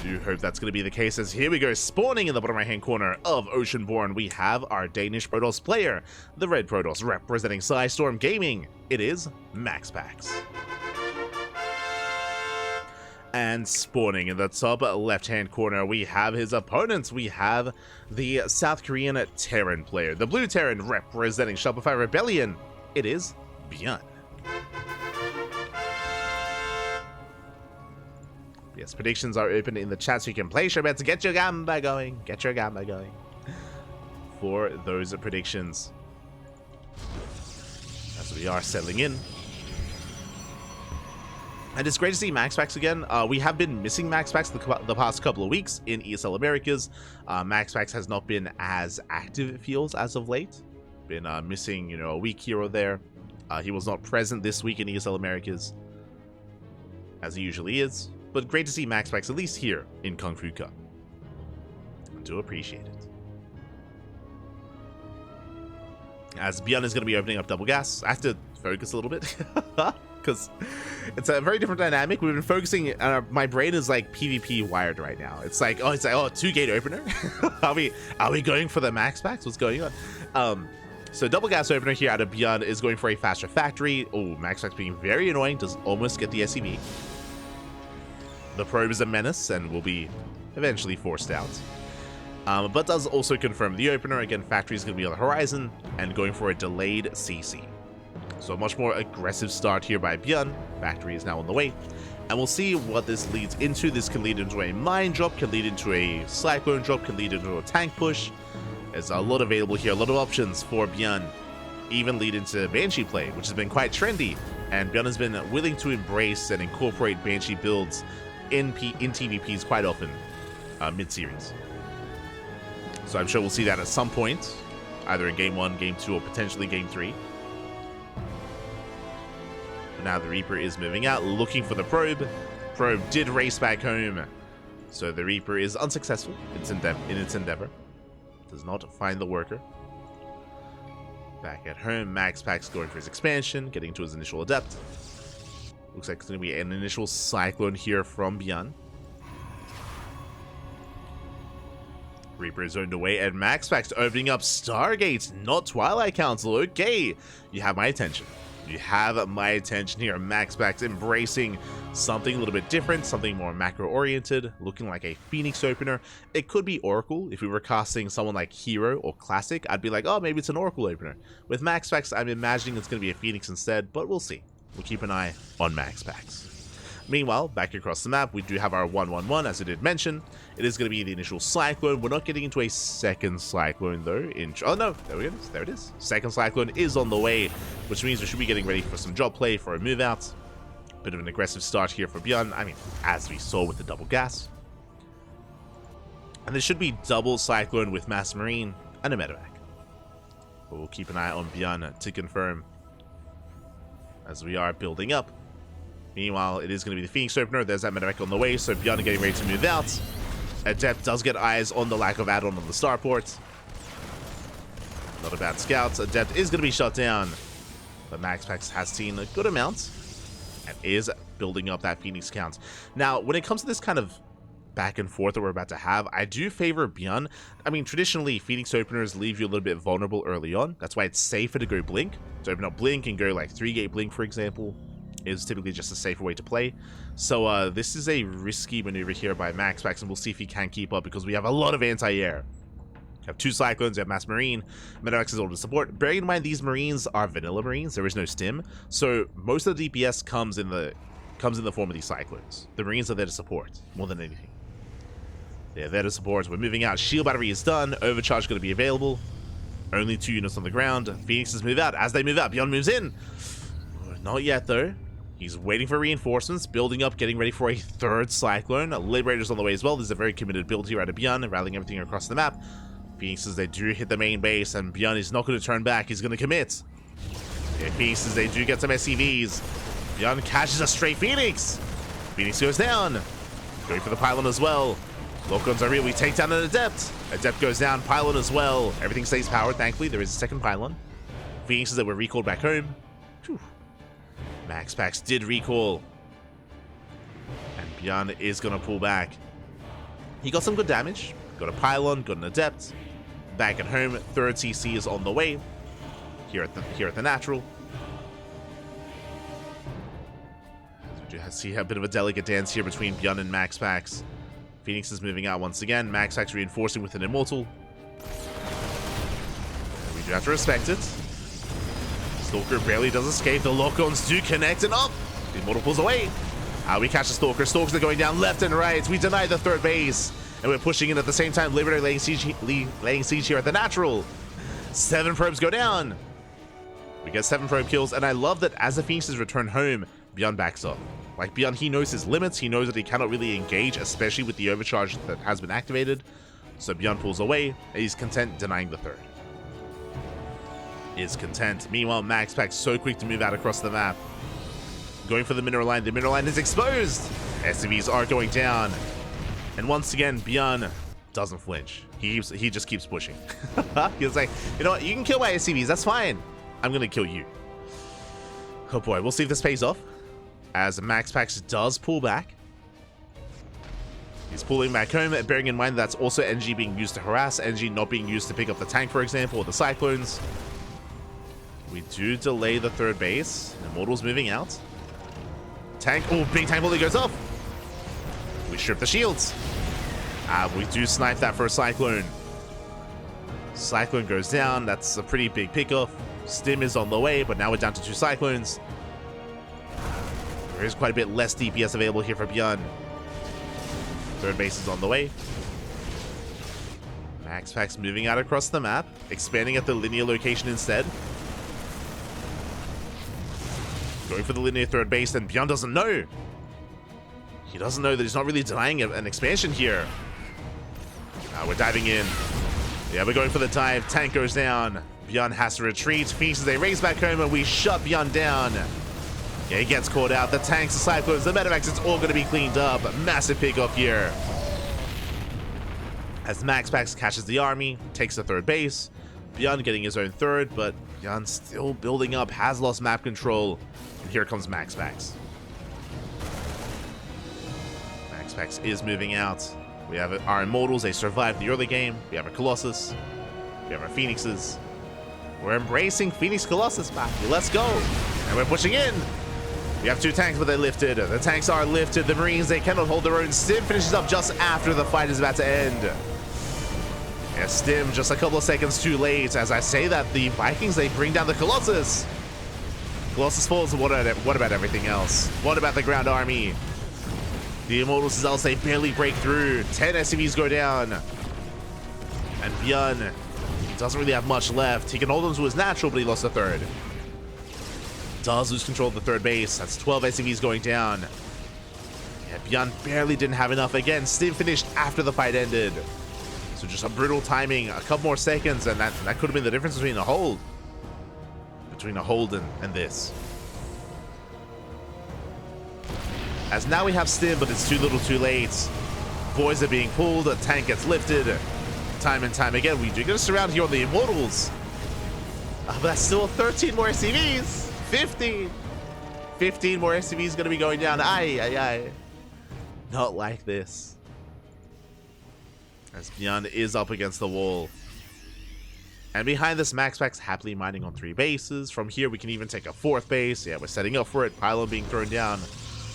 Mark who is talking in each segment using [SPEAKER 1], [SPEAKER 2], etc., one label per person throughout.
[SPEAKER 1] do hope that's going to be the case, as here we go, spawning in the bottom right hand corner of Oceanborn, we have our Danish Protoss player, the Red Protoss, representing Storm Gaming. It is MaxPax. And spawning in the top left hand corner, we have his opponents. We have the South Korean Terran player, the Blue Terran, representing Shopify Rebellion. It is ByuN. Yes, predictions are open in the chat, so you can place your bets. Get your gamba going. Get your gamba going for those predictions. As we are settling in. And it's great to see MaxPax again. We have been missing MaxPax the past couple of weeks in ESL Americas. MaxPax has not been as active, it feels, as of late. Been missing, you know, a week here or there. He was not present this week in ESL Americas, as he usually is. But great to see MaxPax at least here in KungFu Cup. I do appreciate it. As ByuN is going to be opening up double gas, I have to focus a little bit. Because it's a very different dynamic. We've been focusing, my brain is like PvP wired right now. It's like, oh, 2-gate opener? are we going for the MaxPax? What's going on? So double gas opener here out of ByuN is going for a faster factory. Oh, MaxPax being very annoying, does almost get the SCV. The probe is a menace and will be eventually forced out. But does also confirm the opener. Again, factory is going to be on the horizon and going for a delayed CC. So a much more aggressive start here by ByuN. Factory is now on the way. And we'll see what this leads into. This can lead into a mine drop, can lead into a cyclone drop, can lead into a tank push. There's a lot available here, a lot of options for ByuN. Even lead into Banshee play, which has been quite trendy. And ByuN has been willing to embrace and incorporate Banshee builds in TvPs quite often, mid-series. So I'm sure we'll see that at some point, either in Game 1, Game 2, or potentially Game 3. Now the Reaper is moving out, looking for the probe. Probe did race back home, so the Reaper is unsuccessful in its endeavor. Does not find the worker. Back at home, MaxPax going for his expansion, getting to his initial adept. Looks like it's going to be an initial cyclone here from ByuN. Reaper is zoned away, and MaxPax opening up Stargate, not Twilight Council. Okay, you have my attention. You have my attention here. MaxPax embracing something a little bit different, something more macro-oriented, looking like a Phoenix opener. It could be Oracle. If we were casting someone like Hero or Classic, I'd be like, oh, maybe it's an Oracle opener. With MaxPax, I'm imagining it's going to be a Phoenix instead, but we'll see. We'll keep an eye on MaxPax. Meanwhile, back across the map, we do have our 1-1-1, as I did mention. It is going to be the initial Cyclone. We're not getting into a second Cyclone, though. Oh, no. There it is. There it is. Second Cyclone is on the way, which means we should be getting ready for some job play, for a move out. Bit of an aggressive start here for ByuN. I mean, as we saw with the double gas. And there should be double Cyclone with Mass Marine and a medevac. But we'll keep an eye on ByuN to confirm as we are building up. Meanwhile, it is going to be the Phoenix opener. There's that medevac on the way, so ByuN getting ready to move out. Adept does get eyes on the lack of add-on on the starport. Not a bad scout. Adept is going to be shut down. But MaxPax has seen a good amount and is building up that Phoenix count. Now, when it comes to this kind of back and forth that we're about to have, I do favor ByuN. I mean, traditionally, Phoenix openers leave you a little bit vulnerable early on. That's why it's safer to go Blink. To open up Blink and go like 3-gate Blink, for example, is typically just a safer way to play. So this is a risky maneuver here by MaxPax, and we'll see if he can keep up, because we have a lot of anti-air. We have 2 Cyclones, we have Mass Marine, Medevacs is able to support. Bearing in mind, these Marines are vanilla Marines, there is no stim, so most of the DPS comes in the form of these Cyclones. The Marines are there to support, more than anything. They're there to support. We're moving out. Shield battery is done. Overcharge going to be available. Only 2 units on the ground. Phoenixes move out. As they move out, ByuN moves in. Not yet, though. He's waiting for reinforcements, building up, getting ready for a 3rd Cyclone. Liberator's on the way as well. There's a very committed build here out of ByuN, rallying everything across the map. Phoenixes, they do hit the main base, and ByuN is not going to turn back. He's going to commit. Okay, Phoenixes, they do get some SCVs. ByuN catches a stray Phoenix. Phoenix goes down. Going for the pylon as well. Lock-ons are real. We take down an Adept. Adept goes down. Pylon as well. Everything stays powered, thankfully. There is a 2nd pylon. Phoenixes that were recalled back home. Whew. MaxPax did recall. And ByuN is going to pull back. He got some good damage. Got a Pylon, got an Adept. Back at home, third CC is on the way. Here at the Natural. We do see a bit of a delicate dance here between ByuN and MaxPax. Phoenix is moving out once again. MaxPax reinforcing with an Immortal. And we do have to respect it. Stalker barely does escape. The lock-ons do connect and up. The Immortal pulls away. We catch the Stalker. Stalkers are going down left and right. We deny the third base. And we're pushing in at the same time. Liberator laying siege here at the Natural. 7 probes go down. We get 7 probe kills. And I love that as the Phoenixes return home, ByuN backs off. Like, ByuN, he knows his limits. He knows that he cannot really engage, especially with the overcharge that has been activated. So ByuN pulls away. And he's content denying the third. Is content. Meanwhile, MaxPax so quick to move out across the map. Going for the mineral line. The mineral line is exposed. SCVs are going down. And once again, ByuN doesn't flinch. He just keeps pushing. He's like, you know what? You can kill my SCVs. That's fine. I'm going to kill you. Oh boy. We'll see if this pays off. As MaxPax does pull back. He's pulling back home, bearing in mind that's also NG being used to harass, NG not being used to pick up the tank, for example, or the Cyclones. We do delay the third base. Immortal's moving out. Tank. Oh, big tank volley goes off. We strip the shields. We do snipe that for a Cyclone. Cyclone goes down. That's a pretty big pickoff. Stim is on the way, but now we're down to 2 Cyclones. There is quite a bit less DPS available here for ByuN. Third base is on the way. MaxPax moving out across the map, expanding at the linear location instead. Going for the linear third base, and ByuN doesn't know. He doesn't know that he's not really denying an expansion here. We're diving in. Yeah, we're going for the dive. Tank goes down. ByuN has to retreat. Phoenixes, they race back home, and we shut ByuN down. Yeah, he gets caught out. The tanks, the Cyclones, the Medivacs, it's all going to be cleaned up. Massive pickoff here. As MaxPax catches the army, takes the third base. ByuN getting his own third, but ByuN still building up, has lost map control. And here comes MaxPax. MaxPax is moving out. We have our Immortals, they survived the early game. We have our Colossus. We have our Phoenixes. We're embracing Phoenix Colossus back. Let's go. And we're pushing in. We have 2 tanks, but they lifted. The tanks are lifted. The Marines, they cannot hold their own. Stim finishes up just after the fight is about to end. Yeah, Stim just a couple of seconds too late. As I say that, the Vikings, they bring down the Colossus. Colossus falls. What about everything else? What about the ground army? The Immortals else, they barely break through. 10 SCVs go down. And ByuN, he doesn't really have much left. He can hold on to his natural, but he lost the third. Does lose control of the third base. That's 12 SCVs going down. Yeah, ByuN barely didn't have enough. Again, Stim finished after the fight ended. So just a brutal timing. A couple more seconds, and that could have been the difference between a hold. Between a hold and this. As now we have Stim, but it's too little too late. Boys are being pulled. A tank gets lifted. Time and time again. We do get a surround here on the Immortals. But that's still 13 more SCVs. 15 more SCVs going to be going down. Aye. Not like this. As ByuN is up against the wall. And behind this, MaxPax happily mining on 3 bases. From here, we can even take a 4th base. Yeah, we're setting up for it. Pylon being thrown down.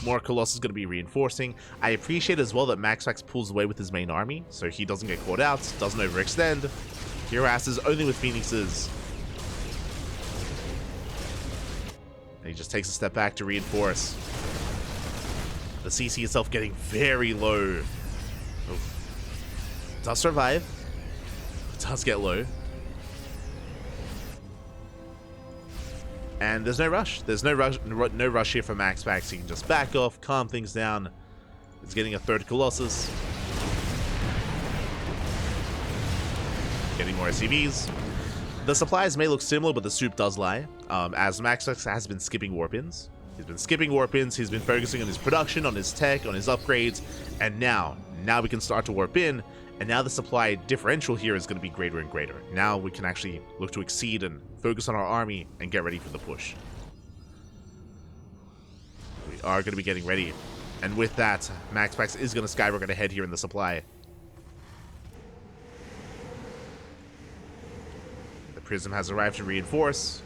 [SPEAKER 1] More Colossus going to be reinforcing. I appreciate as well that MaxPax pulls away with his main army, so he doesn't get caught out, doesn't overextend. He harasses only with Phoenixes. And he just takes a step back to reinforce. The CC itself getting very low. Oh. Does survive. Does get low. And there's no rush. There's no rush here for MaxPax. He can just back off, calm things down. He's getting a 3rd Colossus. Getting more SCVs. The supplies may look similar, but the soup does lie. As MaxPax has been skipping warp-ins. He's been skipping warp-ins. He's been focusing on his production, on his tech, on his upgrades. And now we can start to warp in. And now the supply differential here is going to be greater and greater. Now we can actually look to exceed and focus on our army and get ready for the push. We are going to be getting ready. And with that, MaxPax is going to skyrocket ahead here in the supply. Prism has arrived to reinforce.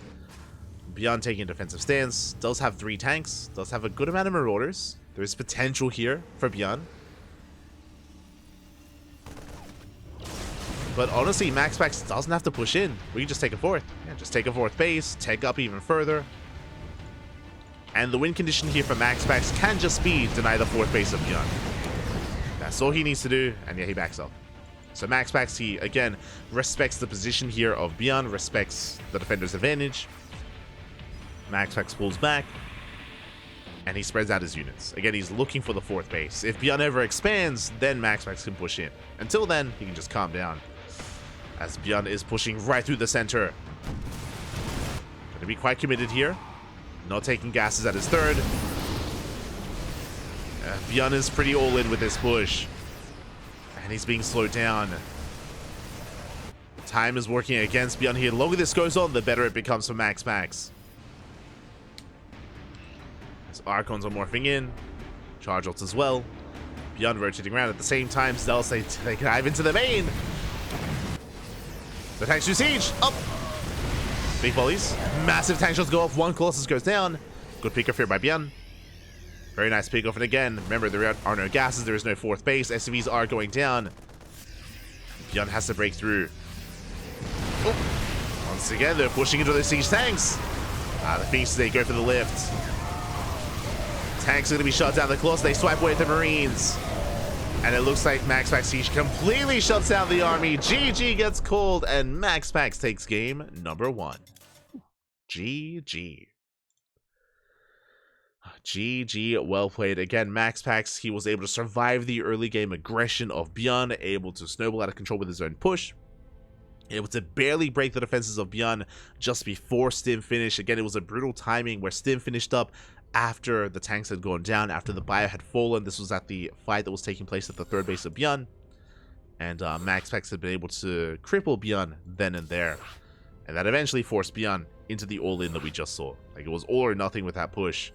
[SPEAKER 1] ByuN taking a defensive stance. Does have 3 tanks. Does have a good amount of Marauders. There is potential here for ByuN. But honestly, MaxPax doesn't have to push in. We can just take a 4th. Yeah, just take a 4th base, take up even further. And the win condition here for MaxPax can just be deny the 4th base of ByuN. That's all he needs to do, and yeah, he backs up. So MaxPax, he, again, respects the position here of ByuN, respects the defender's advantage. MaxPax pulls back, and he spreads out his units. Again, he's looking for the 4th base. If ByuN ever expands, then MaxPax can push in. Until then, he can just calm down, as ByuN is pushing right through the center. Gonna be quite committed here. Not taking gases at his 3rd. ByuN is pretty all in with this push. And he's being slowed down. Time is working against ByuN here. The longer this goes on, the better it becomes for MaxPax. As Archons are morphing in. Charge ults as well. ByuN rotating around at the same time. Stealth, they dive into the main. The tanks do siege. Up. Big volleys. Massive tank shots go off. One Colossus goes down. Good pick off here by ByuN. Very nice pick off. And again, remember, there are no gases. There is no 4th base. SCVs are going down. ByuN has to break through. Oh. Once again, they're pushing into those siege tanks. The Phoenixes, they go for the lift. Tanks are going to be shot down. The Colossus, they swipe away at the Marines. And it looks like MaxPax Siege completely shuts down the army. GG gets called, and MaxPax takes game number 1. GG. GG, well played. Again, MaxPax, he was able to survive the early game aggression of ByuN, able to snowball out of control with his own push, able to barely break the defenses of ByuN just before Stim finished. Again, it was a brutal timing where Stim finished up after the tanks had gone down, after the Bio had fallen. This was at the fight that was taking place at the 3rd base of ByuN. And MaxPax had been able to cripple ByuN then and there. And that eventually forced ByuN into the all-in that we just saw. Like, it was all or nothing with that push.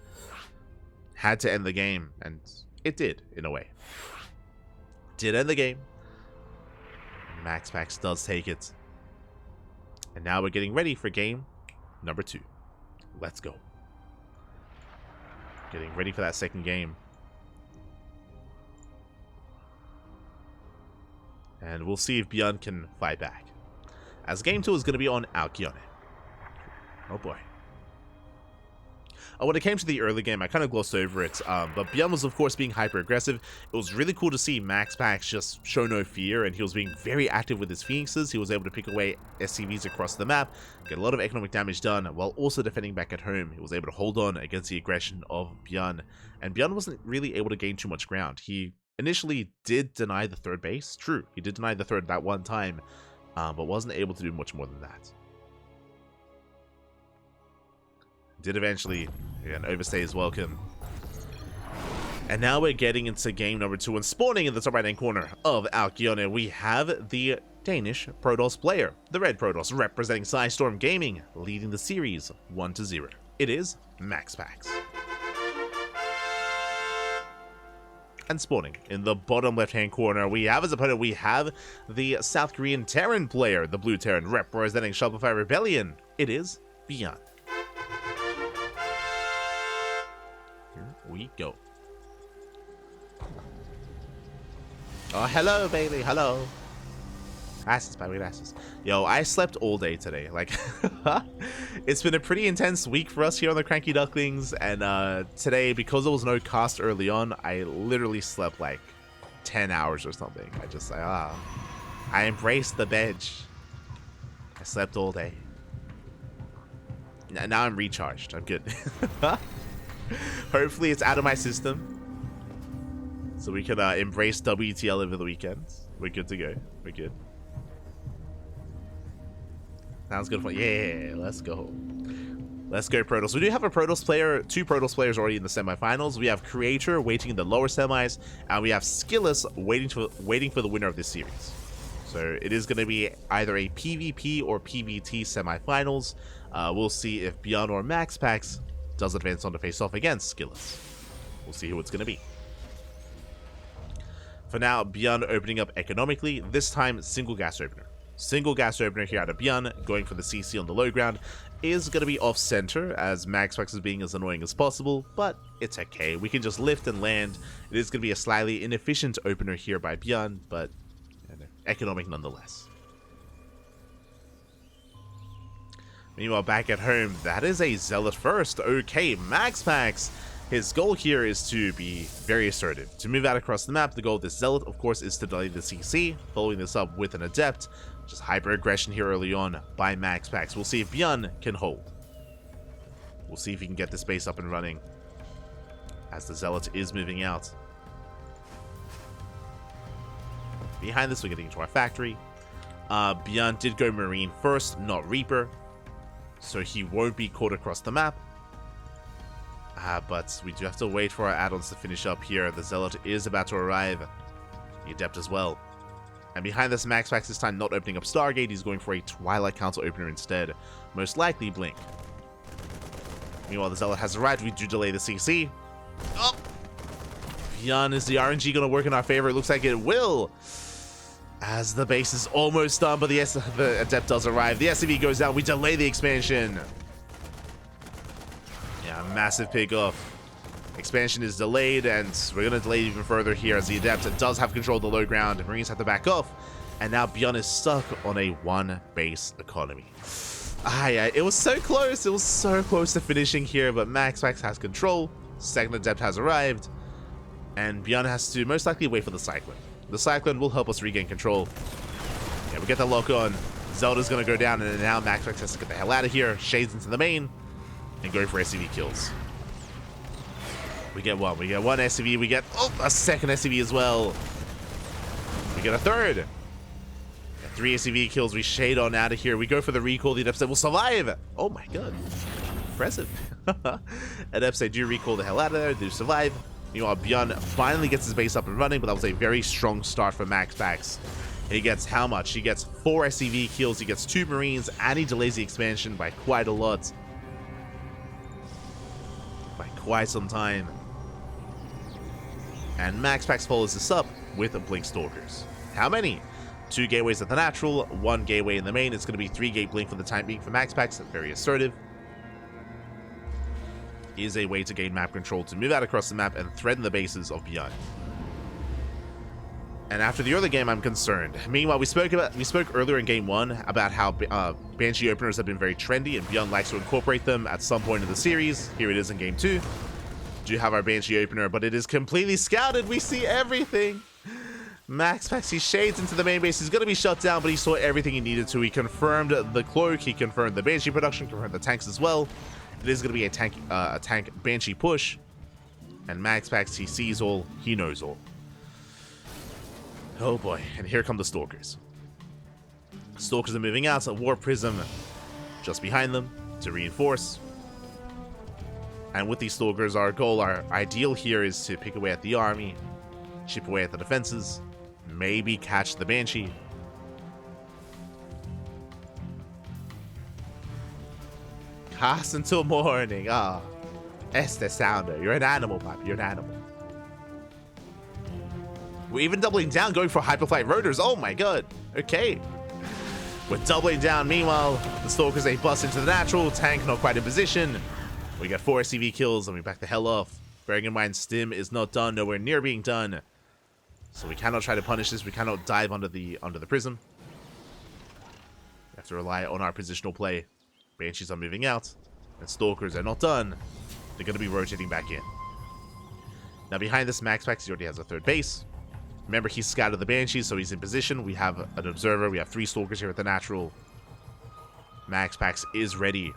[SPEAKER 1] Had to end the game, and it did, in a way. Did end the game. MaxPax does take it. And now we're getting ready for game number 2. Let's go. Getting ready for that second game. And we'll see if ByuN can fight back. As game 2 is going to be on Alkyone. Oh boy. When it came to the early game, I kind of glossed over it, but ByuN was, of course, being hyper-aggressive. It was really cool to see MaxPax just show no fear, and he was being very active with his Phoenixes. He was able to pick away SCVs across the map, get a lot of economic damage done, while also defending back at home. He was able to hold on against the aggression of ByuN, and ByuN wasn't really able to gain too much ground. He initially did deny the 3rd base. True, he did deny the 3rd that one time, but wasn't able to do much more than that. Did eventually, again, overstay his welcome. And now we're getting into game number 2, and spawning in the top right-hand corner of Alkyone, we have the Danish Protoss player, the Red Protoss, representing Storm Gaming, leading the series 1-0. It is MaxPax. And spawning in the bottom left-hand corner, we have as opponent, we have the South Korean Terran player, the Blue Terran, representing Shopify Rebellion. It is ByuN. We go. Oh, hello, baby. Hello. Glasses, baby, glasses. Yo, I slept all day today. Like, it's been a pretty intense week for us here on the CranKy Ducklings. And today, because there was no cast early on, I literally slept like 10 hours or something. I embraced the bench. I slept all day. Now I'm recharged. I'm good. Hopefully it's out of my system, so we can embrace WTL over the weekend. We're good to go. We're good. Sounds good. Yeah, let's go. Let's go, Protoss. We do have a Protoss player, 2 Protoss players already in the semifinals. We have Creator waiting in the lower semis, and we have Skilless waiting for the winner of this series. So it is going to be either a PvP or PvT semifinals. We'll see if ByuN or MaxPax does advance on to face off against Skilless. We'll see who it's going to be. For now, ByuN opening up economically, this time single gas opener. Single gas opener here out of ByuN, going for the CC on the low ground, is going to be off center as MaxPax is being as annoying as possible, but it's okay. We can just lift and land. It is going to be a slightly inefficient opener here by ByuN, but economic nonetheless. Meanwhile, back at home, that is a Zealot first. Okay, MaxPax. His goal here is to be very assertive. To move out across the map, the goal of this Zealot, of course, is to delay the CC, following this up with an Adept. Just hyper-aggression here early on by MaxPax. We'll see if ByuN can hold. We'll see if he can get this base up and running as the Zealot is moving out. Behind this, we're getting into our factory. ByuN did go Marine first, not Reaper, so he won't be caught across the map. But we do have to wait for our add-ons to finish up here. The Zealot is about to arrive. The Adept as well. And behind this, MaxPax this time not opening up Stargate. He's going for a Twilight Council opener instead. Most likely Blink. Meanwhile, the Zealot has arrived. We do delay the CC. Oh! ByuN, is the RNG going to work in our favor? It looks like it will. As the base is almost done, but the Adept does arrive. The SCV goes down. We delay the expansion. Yeah, massive pick off. Expansion is delayed, and we're going to delay even further here as the Adept does have control of the low ground. Marines have to back off, and now ByuN is stuck on a one-base economy. Yeah, it was so close. It was so close to finishing here, but MaxPax has control. Second Adept has arrived, and ByuN has to most likely wait for the Cyclone. The Cyclone will help us regain control. Yeah, we get the lock on. Zelda's going to go down, and now MaxPax has to get the hell out of here. Shades into the main, and go for SCV kills. We get one. We get one SCV. We get a second SCV as well. We get a third. 3 SCV kills. We shade on out of here. We go for the recall. The Adept will survive. Oh my god. Impressive. Adept do recall the hell out of there. They do survive. Meanwhile, ByuN finally gets his base up and running, but that was a very strong start for MaxPax. He gets how much? He gets 4 SCV kills. He gets 2 Marines, and he delays the expansion by quite a lot. By quite some time. And MaxPax follows this up with a Blink Stalkers. How many? 2 gateways at the natural, 1 gateway in the main. It's going to be 3 gate Blink for the time being for MaxPax. Very assertive. Is a way to gain map control to move out across the map and threaten the bases of ByuN. And after the early game, I'm concerned. Meanwhile, we spoke earlier in game 1 about how Banshee openers have been very trendy, and ByuN likes to incorporate them at some point in the series. Here it is in game 2. Do have our Banshee opener, but it is completely scouted. We see everything. MaxPax, he shades into the main base. He's going to be shut down, but he saw everything he needed to. He confirmed the cloak. He confirmed the Banshee production, confirmed the tanks as well. It is going to be a tank Banshee push. And MaxPax, he sees all, he knows all. Oh boy, and here come the Stalkers. Stalkers are moving out, so War Prism just behind them to reinforce. And with these Stalkers, our goal, our ideal here is to pick away at the army, chip away at the defenses, maybe catch the Banshee. Cast until morning. Este Sounder. You're an animal, pup. You're an animal. We're even doubling down, going for Hyperflight Rotors. Oh my god. Okay. We're doubling down. Meanwhile, the Stalkers, they bust into the natural. Tank not quite in position. We got 4 SCV kills, and we back the hell off. Bearing in mind, Stim is not done, nowhere near being done. So we cannot try to punish this. We cannot dive under the prism. We have to rely on our positional play. Banshees are moving out, and Stalkers are not done. They're going to be rotating back in. Now behind this, MaxPax, he already has a 3rd base. Remember, he scouted the Banshees, so he's in position. We have an observer. We have 3 Stalkers here at the natural. MaxPax is ready.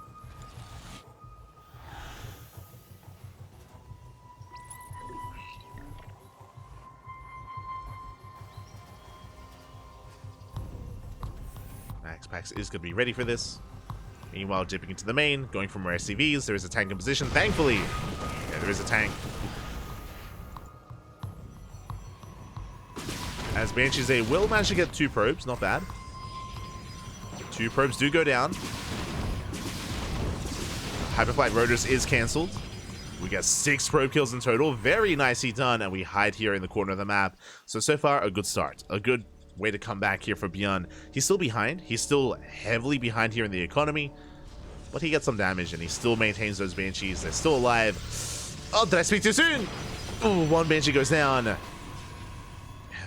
[SPEAKER 1] MaxPax is going to be ready for this. Meanwhile, dipping into the main, going for more SCVs. There is a tank in position, thankfully. Yeah, there is a tank. As Banshees, they will manage to get 2 probes, not bad. 2 probes do go down. Hyperflight Rotors is cancelled. We get 6 probe kills in total. Very nicely done, and we hide here in the corner of the map. So far, a good start. A good way to come back here for ByuN. He's still behind. He's still heavily behind here in the economy. But he gets some damage, and he still maintains those Banshees. They're still alive. Oh, did I speak too soon? Ooh, one Banshee goes down. And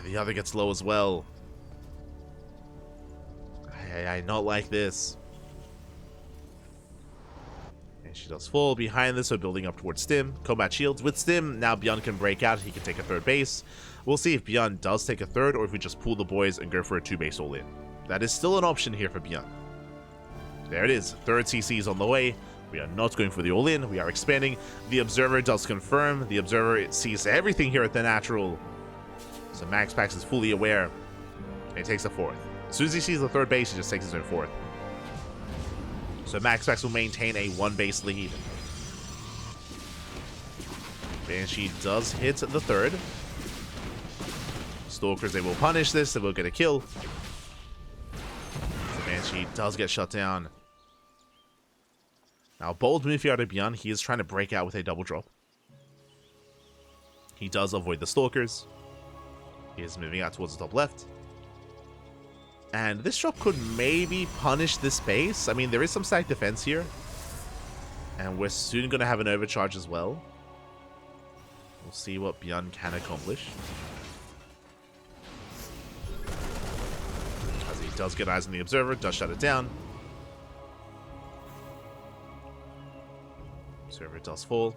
[SPEAKER 1] the other gets low as well. I not like this. And she does fall. Behind this, we're building up towards Stim. Combat shields. With Stim, now ByuN can break out. He can take a third base. We'll see if ByuN does take a third, or if we just pull the boys and go for a 2-base all-in. That is still an option here for ByuN. There it is. Third CC is on the way. We are not going for the all-in. We are expanding. The Observer does confirm. The Observer sees everything here at the natural. So MaxPax is fully aware. And he takes a fourth. As soon as he sees the third base, he just takes his own fourth. So MaxPax will maintain a 1-base lead. Banshee does hit the third. Stalkers, they will punish this. They will get a kill. The Banshee does get shut down. Now, bold move here out of ByuN. He is trying to break out with a double drop. He does avoid the Stalkers. He is moving out towards the top left. And this drop could maybe punish this base. I mean, there is some stack defense here. And we're soon going to have an overcharge as well. We'll see what ByuN can accomplish. As he does get eyes on the Observer, does shut it down. Observer does fall.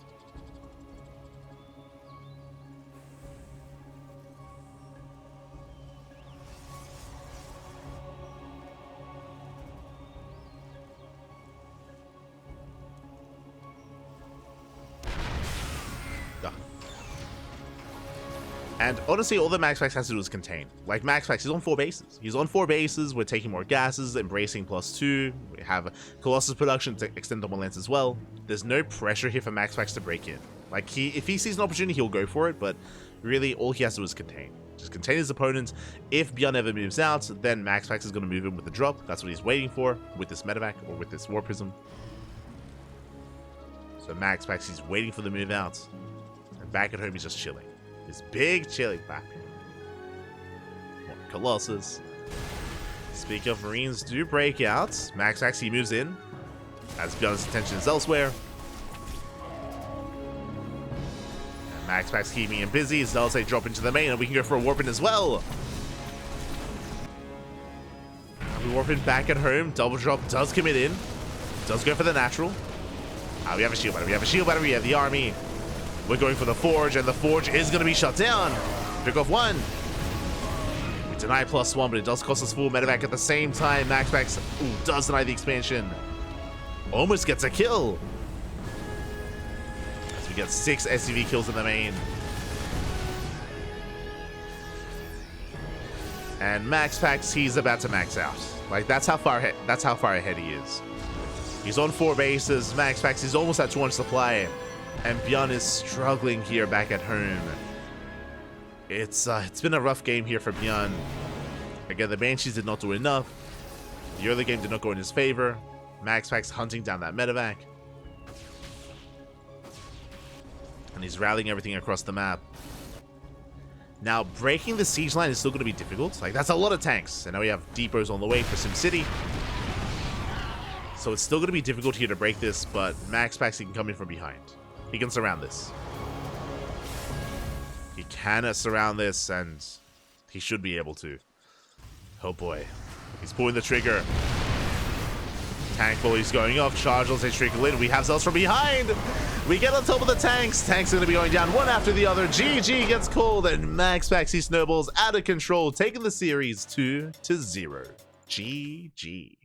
[SPEAKER 1] And honestly, all that MaxPax has to do is contain. Like, MaxPax, he's on 4 bases. He's on 4 bases. We're taking more gases, embracing +2. We have Colossus production to extend double length as well. There's no pressure here for MaxPax to break in. Like, if he sees an opportunity, he'll go for it, but really, all he has to do is contain. Just contain his opponent. If ByuN ever moves out, then MaxPax is going to move in with the drop. That's what he's waiting for with this medevac or with this War Prism. So MaxPax, he's waiting for the move out. And back at home, he's just chilling. His big chilling back. Colossus. Speaking of Marines do break out. MaxPax, he moves in. As ByuN's attention is elsewhere. And MaxPax keeping him busy. Zealots, they drop into the main, and we can go for a warp in as well. We warp in back at home. Double drop does commit in. Does go for the natural. We have a shield battery. We have a shield battery. We have the army. We're going for the Forge, and the Forge is going to be shut down. Pick off 1. We deny +1, but it does cost us full medevac at the same time. MaxPax does deny the expansion. Almost gets a kill. As we get 6 SCV kills in the main. And MaxPax, he's about to max out. Like, that's how far ahead he is. He's on 4 bases. MaxPax, he's almost at 200 supply. And ByuN is struggling here back at home. It's been a rough game here for ByuN. Again, the Banshees did not do enough. The early game did not go in his favor. MaxPax hunting down that medevac. And he's rallying everything across the map. Now, breaking the siege line is still going to be difficult. Like, that's a lot of tanks. And now we have depots on the way for SimCity. So it's still going to be difficult here to break this, but MaxPax, he can come in from behind. He can surround this. He can surround this, and he should be able to. Oh boy. He's pulling the trigger. Tank volleys going off. Charges, they trickle in. We have Zealots from behind. We get on top of the tanks. Tanks are going to be going down one after the other. GG gets called, and MaxPax, he snowballs out of control, taking the series 2-0. GG.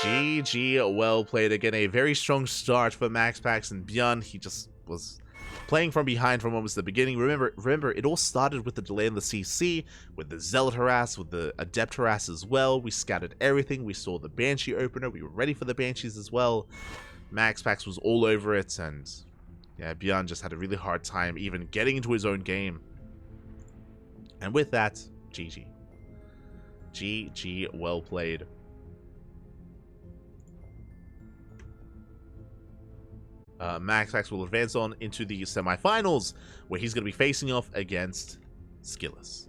[SPEAKER 1] GG, well played. Again, a very strong start for MaxPax, and ByuN, he just was playing from behind from almost the beginning. Remember, it all started with the delay in the CC, with the Zealot harass, with the Adept harass as well. We scattered everything. We saw the Banshee opener. We were ready for the Banshees as well. MaxPax was all over it, and yeah, ByuN just had a really hard time even getting into his own game. And with that, GG. GG, well played. MaxPax will advance on into the semifinals, where he's going to be facing off against Skilless.